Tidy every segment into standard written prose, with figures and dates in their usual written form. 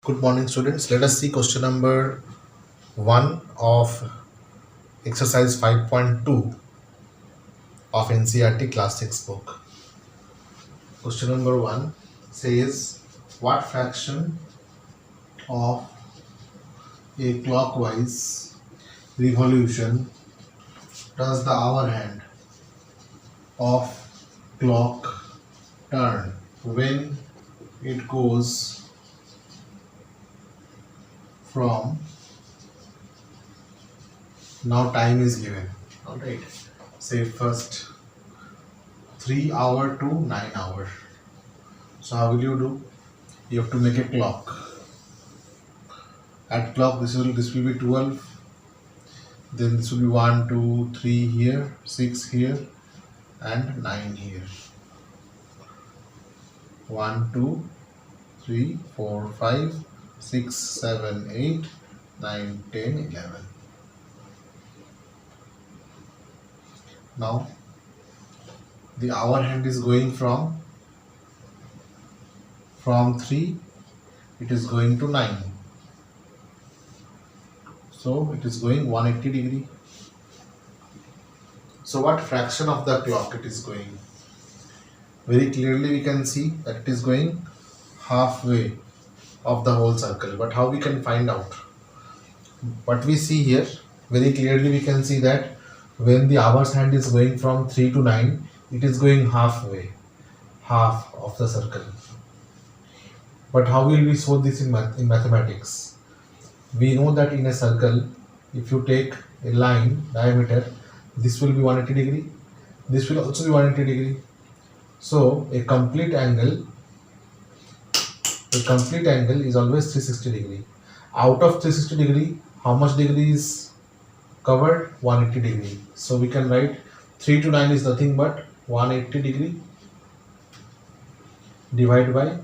Good morning, students. Let us see question number 1 of exercise 5.2 of NCERT class 6 book. Question number 1 says, what fraction of a clockwise revolution does the hour hand of clock turn when it goes from, now time is given, all right, say first 3 hour to 9 hour. So how will you do? You have to make a clock. At clock, this will be 12. Then this will be 1, 2, 3 here, 6 here, and 9 here. 1, 2, 3, 4, 5, 6, 7, 8, 9, 10, 11. Now the hour hand is going from 3, it is going to 9. So it is going 180 degree. So what fraction of the clock it is going? Very clearly we can see that it is going halfway of the whole circle. But how we can find out? What we see here, very clearly we can see that when the hour's hand is going from 3 to 9, it is going halfway, half of the circle. But how will we show this in mathematics? We know that in a circle, if you take a line diameter, this will be 180 degree, this will also be 180 degree. So a complete angle is always 360 degree. Out of 360 degree, how much degree is covered? 180 degree. So we can write 3 to 9 is nothing but 180 degree divided by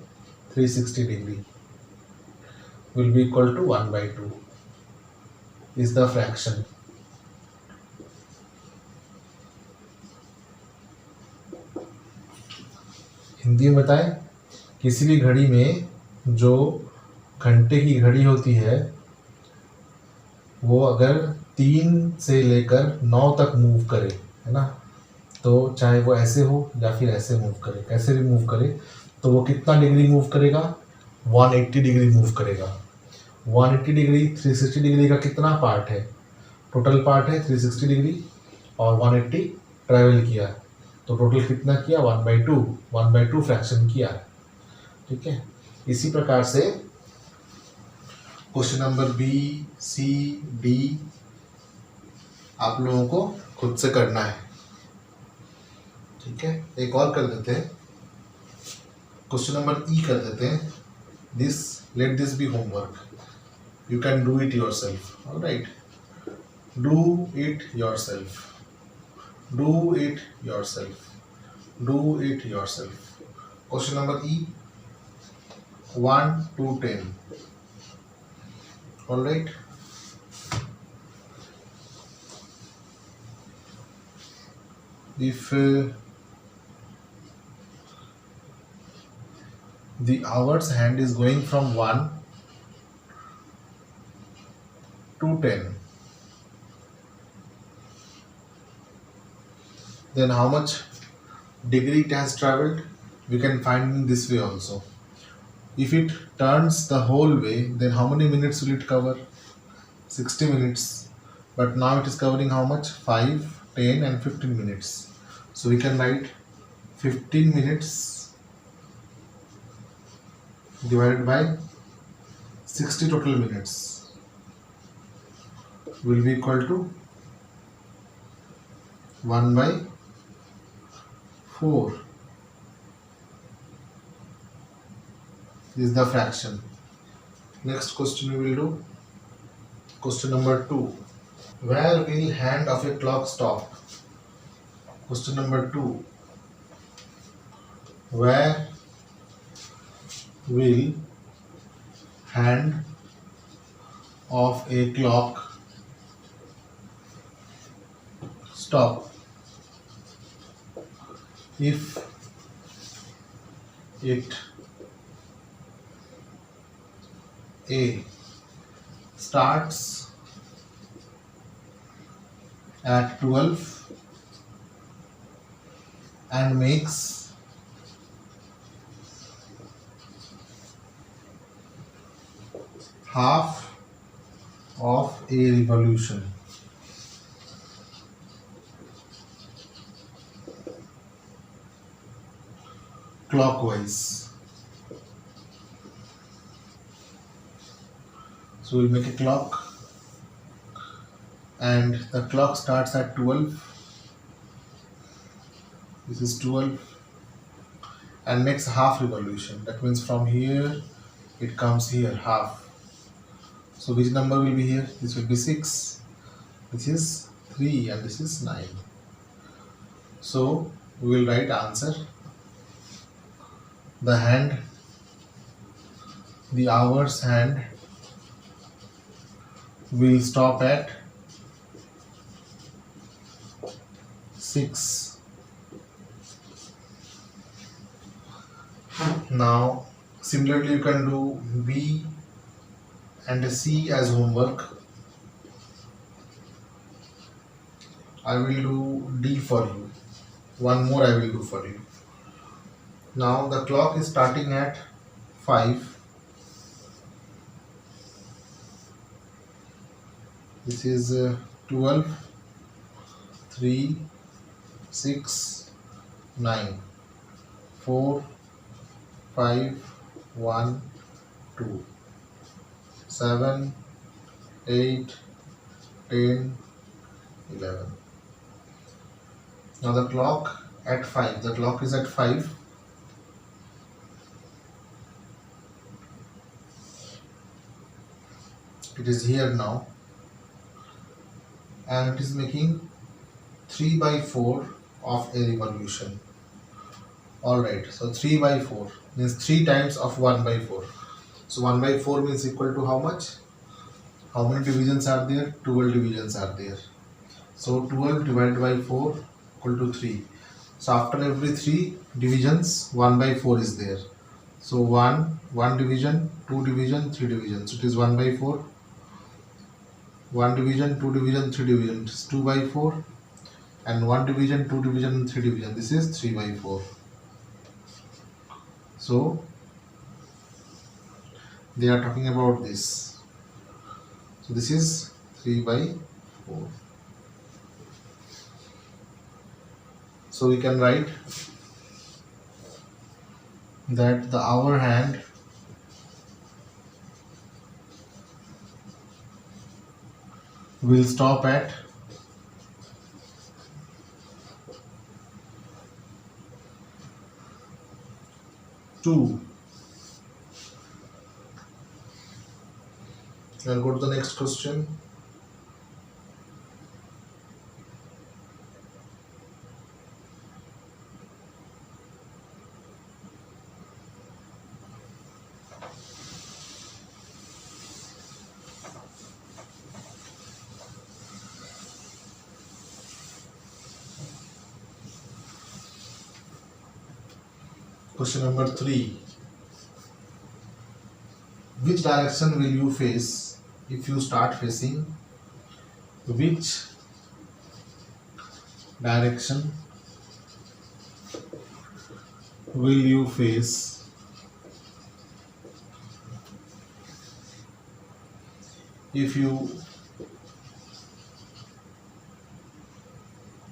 360 degree will be equal to 1 by 2 is the fraction. Hindi में बताएं, किसी भी घड़ी में जो घंटे की घड़ी होती है वो अगर 3 से लेकर 9 तक मूव करे, है ना, तो चाहे वो ऐसे हो या फिर ऐसे मूव करे, कैसे भी मूव करे, तो वो कितना डिग्री मूव करेगा? 180 डिग्री मूव करेगा। 180 डिग्री 360 डिग्री का कितना पार्ट है? टोटल पार्ट है 360 डिग्री और 180 ट्रैवल किया, तो टोटल कितना किया? 1/2 फ्रैक्शन किया। ठीक है, इसी प्रकार से क्वेश्चन नंबर बी, सी, डी आप लोगों को खुद से करना है। ठीक है, एक और कर देते हैं, क्वेश्चन नंबर ई कर देते हैं। Let this be homework, you can do it yourself. All right, do it yourself, do it yourself, do it yourself. Question number E, 1 to 10. All right, if the hour's hand is going from 1 to 10, then how much degree it has traveled? We can find in this way also. If it turns the whole way, then how many minutes will it cover? 60 minutes. But now it is covering how much? 5, 10 and 15 minutes. So we can write 15 minutes divided by 60 total minutes will be equal to 1 by 4 is the fraction. Next question we will do. Question number 2. Where will hand of a clock stop? Question number 2. Where will hand of a clock stop if it A starts at 12 and makes half of a revolution. Clockwise. So we'll make a clock, and the clock starts at 12. This is 12 and makes half revolution. That means from here it comes here half. So which number will be here? This will be 6. This is 3 and this is 9. So we will write answer. The hand, the hour's hand will stop at 6. Now similarly you can do B and C as homework. I will do D for you. One more I will do for you. Now the clock is starting at 5. This is 12, 3, 6, 9, 4, 5, 1, 2, 7, 8, 10, 11. Now the clock at 5. The clock is at 5. It is here now, and it is making 3 by 4 of a revolution. Alright, so 3 by 4 means 3 times of 1 by 4. So 1 by 4 means equal to how much? How many divisions are there? 12 divisions are there. So 12 divided by 4 equal to 3. So after every 3 divisions, 1 by 4 is there. So 1 division, 2 division, 3 division. So it is 1 by 4. 1 division, 2 division, 3 division. It is 2 by 4. And 1 division, 2 division, 3 division. This is 3 by 4. So they are talking about this. So this is 3 by 4. So we can write that the hour hand will stop at 2. I'll go to the next question. Question number 3. Which direction will you face if you start facing? Which direction will you face if you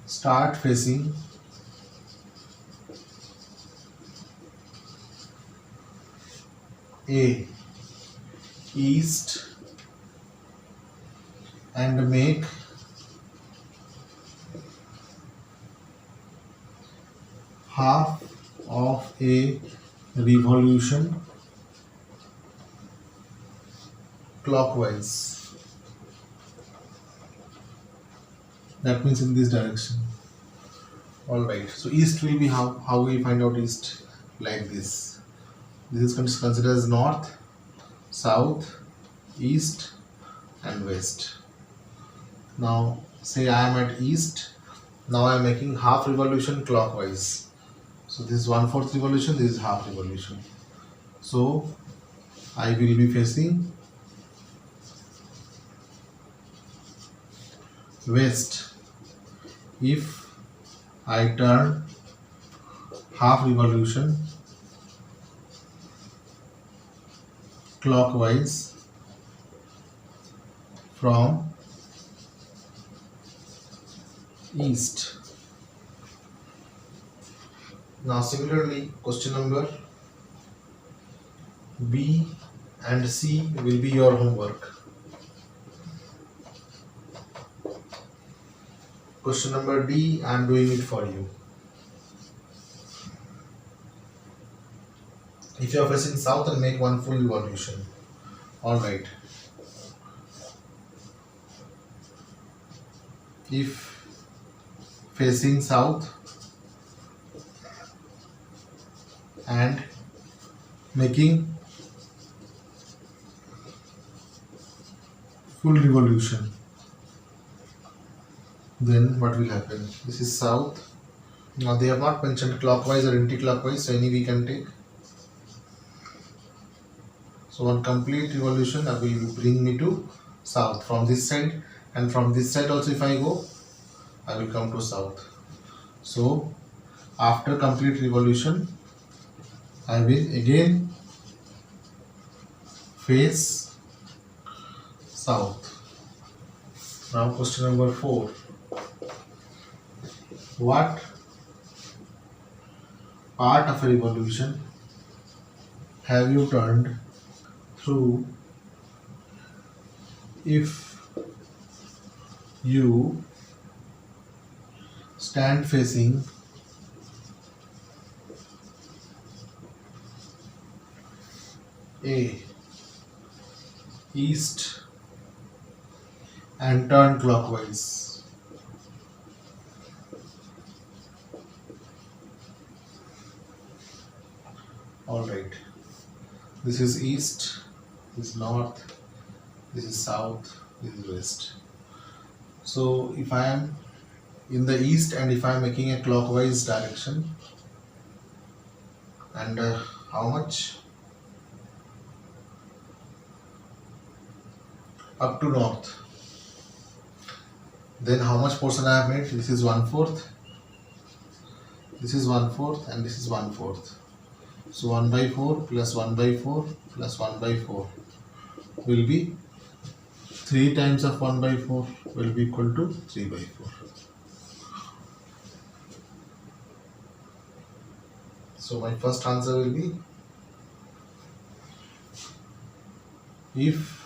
start facing A, east, and make half of a revolution clockwise? That means in this direction. Alright, so east will be how we find out east? Like this. This is considered as north, south, east and west. Now say I am at east. Now I am making half revolution clockwise. So this is 1/4 revolution, this is half revolution. So I will be facing west. If I turn half revolution clockwise from east. Now similarly, question number B and C will be your homework. Question number D, I am doing it for you. If you are facing south, and make one full revolution. Alright. If facing south and making full revolution, then what will happen? This is south. Now they have not mentioned clockwise or anti-clockwise, so any we can take. So one complete revolution will bring me to south from this side, and from this side also if I go, I will come to south. So after complete revolution, I will again face south. Now question number 4. What part of a revolution have you turned through if you stand facing A, east, and turn clockwise? Alright, this is east, this is north, this is south, this is west. So if I am in the east and if I am making a clockwise direction, and how much? Up to north. Then how much portion I have made? This is 1/4, this is 1/4, and this is 1/4. So 1/4 plus 1/4 plus 1/4 will be 3 times of 1/4 will be equal to 3/4. So my first answer will be, if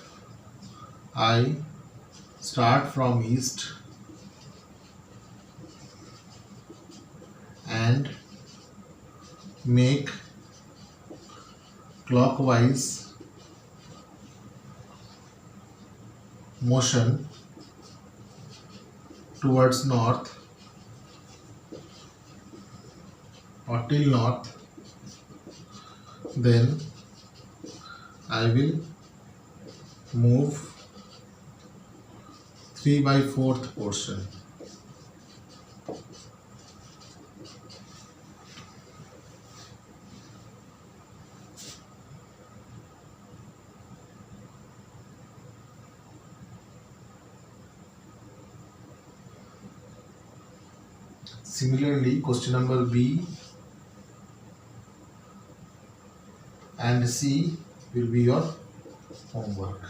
I start from east and make clockwise motion towards north or till north, then I will move 3/4 portion. Similarly, question number B and C will be your homework.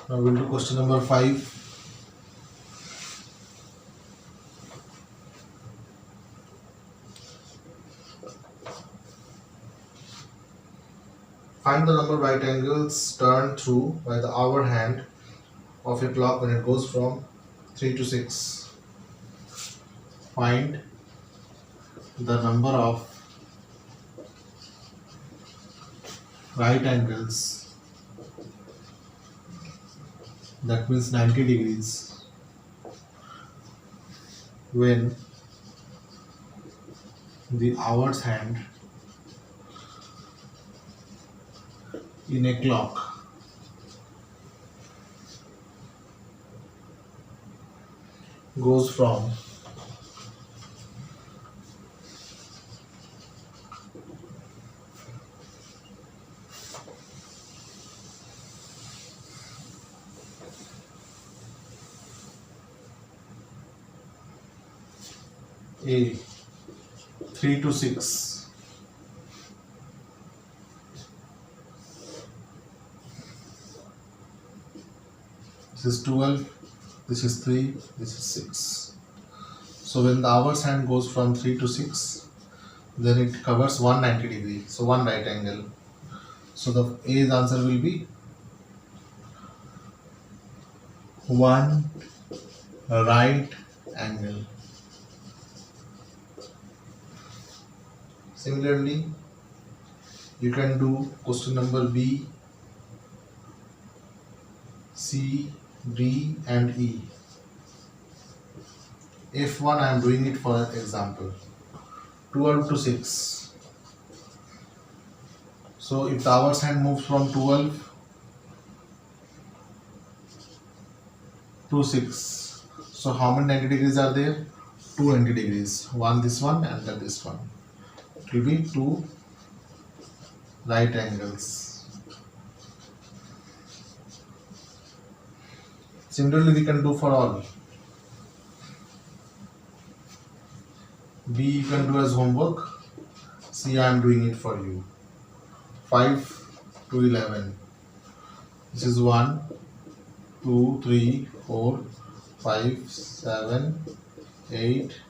Now we'll do question number 5. Find the number of right angles turned through by the hour hand of a clock when it goes from 3 to 6. Find the number of right angles, that means 90 degrees, when the hour's hand in a clock goes from A 3 to 6. This is 12, this is 3, this is 6. So when the hour's hand goes from 3 to 6, then it covers 190 degree. So one right angle. So the A's answer will be 1 right angle. Similarly, you can do question number B, C, D and E. F1 I am doing it for example. 12 to 6. So if the hour's hand moves from 12 to 6, so how many 90 degrees are there? 2 90 degrees. One this one and then this one. It will be 2 right angles. Similarly, we can do for all. B you can do as homework. C I am doing it for you. 5 to 11. This is 1, 2, 3, 4, 5, 7, 8,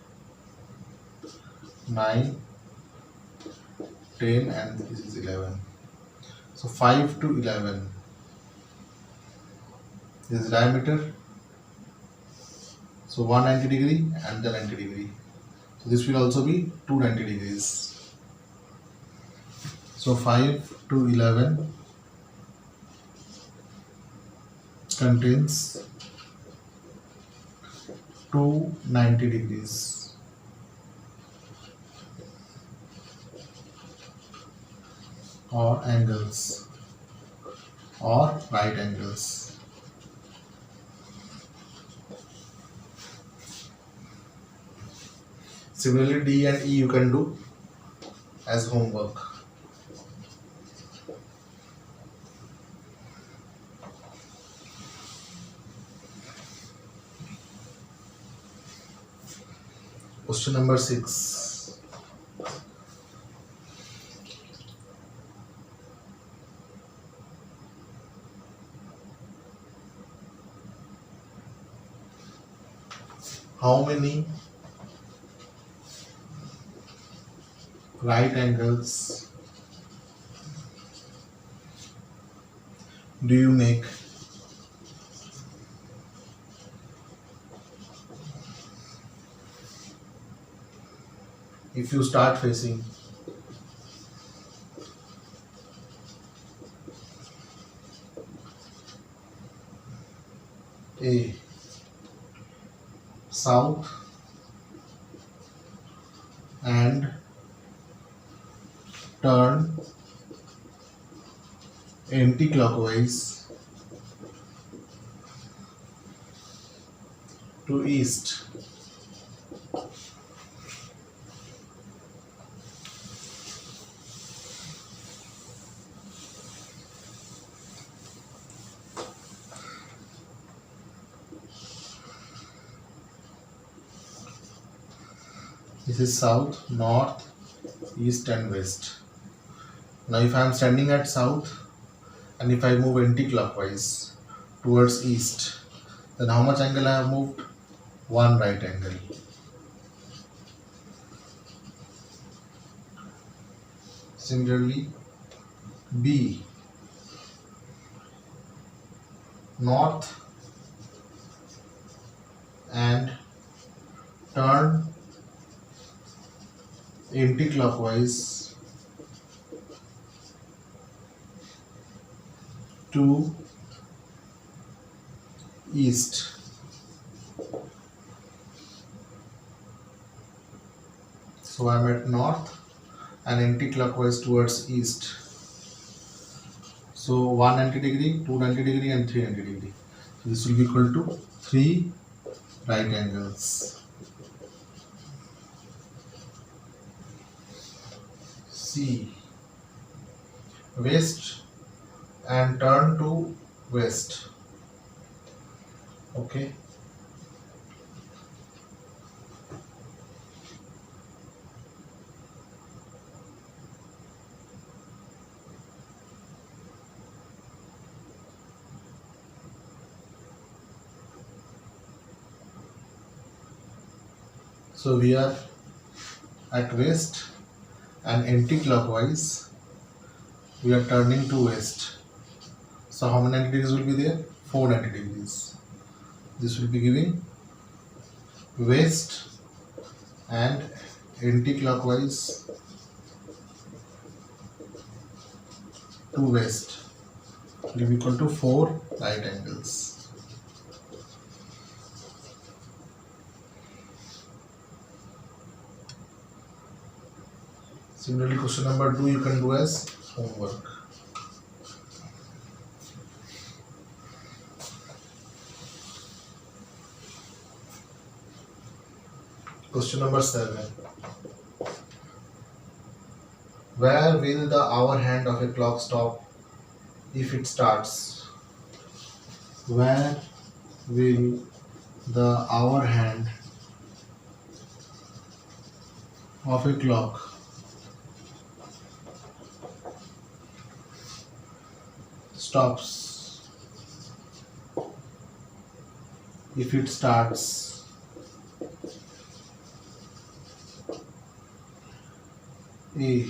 9, 10 and this is 11. So 5 to 11. This is diameter. So 190 degree and the 90 degree. So this will also be 290 degrees. So 5 to 11 contains 290 degrees. Or angles or right angles. Similarly, D and E you can do as homework. Question number 6. How many right angles do you make if you start facing A south and turn anti-clockwise to east? This is south, north, east and west. Now if I am standing at south and if I move anti-clockwise towards east, then how much angle I have moved? One right angle. Similarly, B, north and turn anti-clockwise to east. So I am at north and anti-clockwise towards east. So 190 degree, 290 degree and 390 degree. So this will be equal to 3 right angles. C, west and turn to west. Okay. So we are at west and anti-clockwise we are turning to west. So how many 90 degrees will be there? 490 degrees. This will be giving west and anti-clockwise to west will be equal to 4 right angles. Similarly, question number 2 you can do as homework. Question number 7. Where will the hour hand of a clock stop if it starts? Where will the hour hand of a clock stops if it starts? A.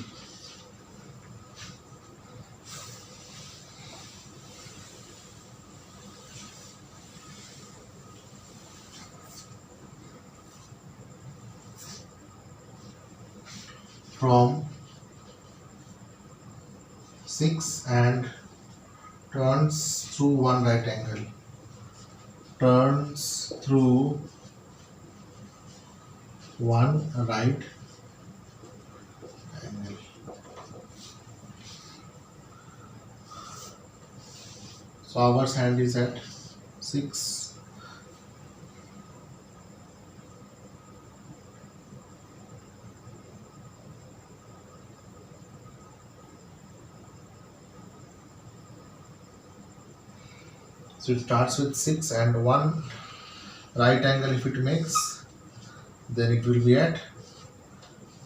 From 6 and turns through one right angle. Turns through one right angle. So hour's hand is at 6. So it starts with 6 and one right angle if it makes, then it will be at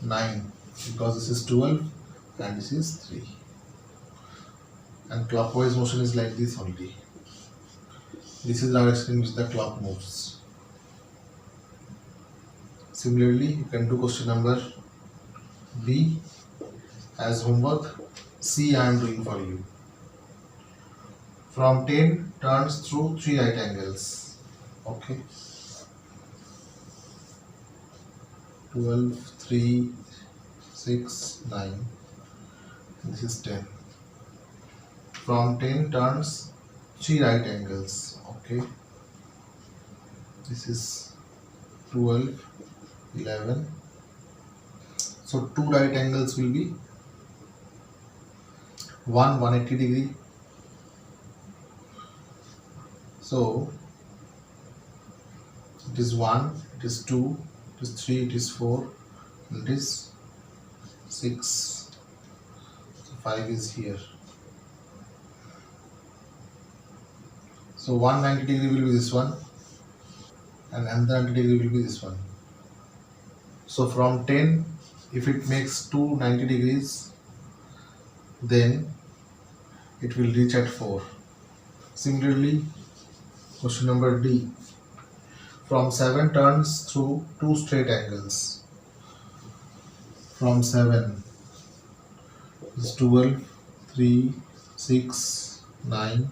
9 because this is 12 and this is 3. And clockwise motion is like this only. This is the direction in which the clock moves. Similarly, you can do question number B as homework. C I am doing for you. From 10 turns through 3 right angles. Okay. 12, 3, 6, 9. This is 10. From 10 turns 3 right angles. Okay. This is 12, 11. So 2 right angles will be 180 degree. So it is 1, it is 2, it is 3, it is 4, and it is 6. So 5 is here. So 190 degree will be this one, and another 90 degree will be this one. So from 10, if it makes 290 degrees, then it will reach at 4. Similarly, question number D. From 7 turns through 2 straight angles. From 7 is 12, 3, 6, 9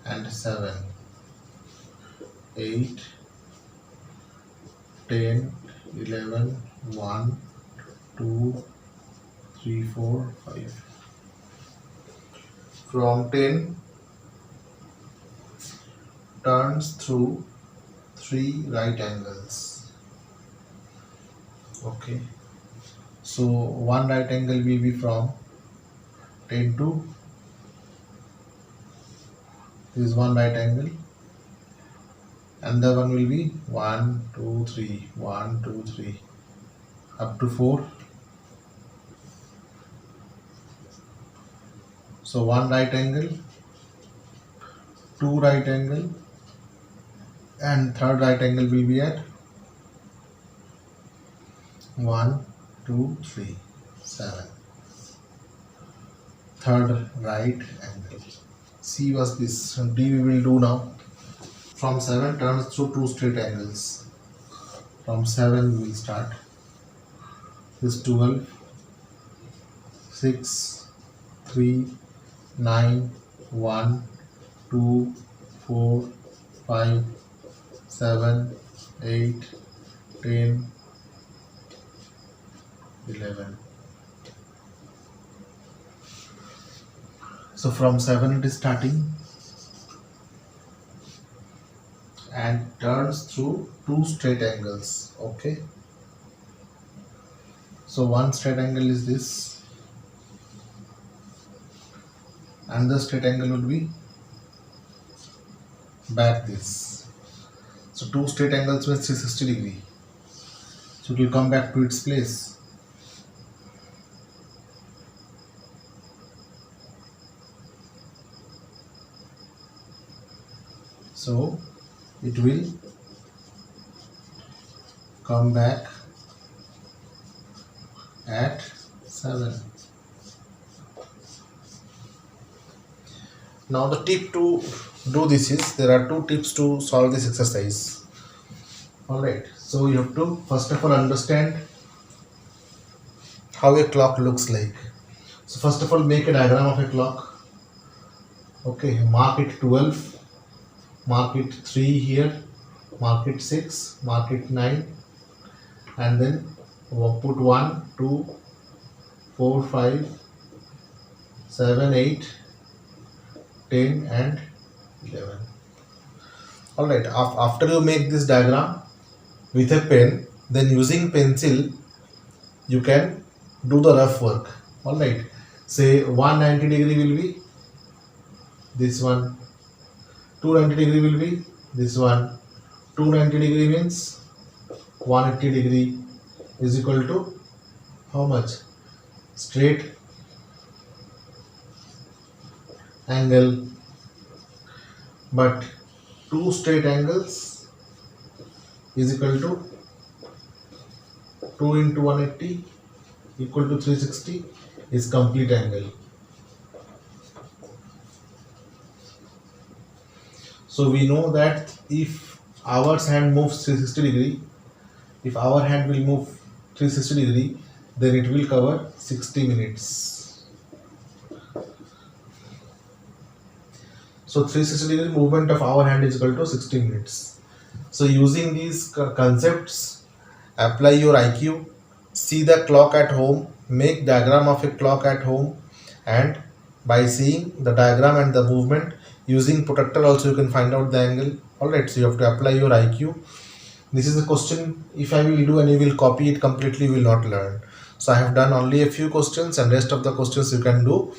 and 7. 8, 10, 11, 1, 2, 3, 4, 5. From 10 turns through 3 right angles. Okay. So one right angle will be from 10 to, this is one right angle, and the one will be 1, 2, 3, 1, 2, 3 up to 4. So one right angle, 2 right angle, and third right angle will be at 1, 2, 3, 7. Third right angle. C was this. D we will do now. From 7 turns through 2 straight angles. From 7 we will start. This 12, 6, 3, 9, 1, 2, 4, 5, 7, 8, 10, 11. So from 7 it is starting and turns through two straight angles. Okay. So one straight angle is this, and the straight angle will be back this. So two straight angles means 360 degree. So it will come back to its place. So it will come back at 7. Now the tip to do this is, there are two tips to solve this exercise. Alright, so you have to first of all understand how a clock looks like. So first of all, make a diagram of a clock. Okay, mark it 12, mark it 3 here, mark it 6, mark it 9, and then put 1, 2, 4, 5, 7, 8, 10 and 11. Alright, after you make this diagram with a pen, then using pencil you can do the rough work. Alright, say 190 degree will be this one, 290 degree will be this one. 290 degree means 180 degree is equal to how much? Straight angle. But two straight angles is equal to 2 into 180 equal to 360 is complete angle. So we know that if our hand moves 360 degree, if our hand will move 360 degree, then it will cover 60 minutes. So 360 degree movement of our hand is equal to 60 minutes. So using these concepts, apply your IQ, see the clock at home, make diagram of a clock at home, and by seeing the diagram and the movement, using protractor also you can find out the angle. Alright, so you have to apply your IQ. This is a question, if I will do and you will copy it completely, you will not learn. So I have done only a few questions, and rest of the questions you can do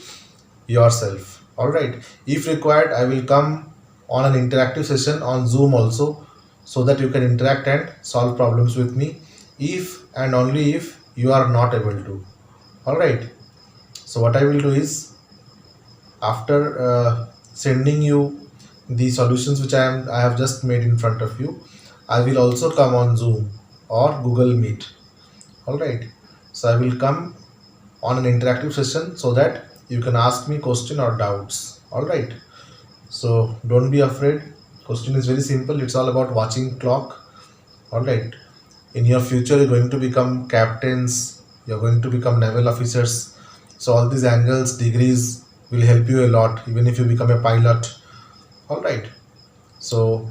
yourself. Alright, if required, I will come on an interactive session on Zoom also, so that you can interact and solve problems with me, if and only if you are not able to. Alright, so what I will do is, after sending you the solutions which I have just made in front of you, I will also come on Zoom or Google Meet. Alright, so I will come on an interactive session so that you can ask me question or doubts. Alright, so don't be afraid. Question is very simple. It's all about watching clock. Alright, in your future you're going to become captains, you're going to become naval officers. So all these angles, degrees will help you a lot, even if you become a pilot. Alright, so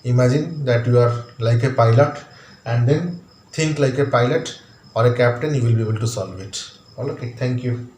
imagine that you are like a pilot, and then think like a pilot or a captain, you will be able to solve it. Alright, thank you.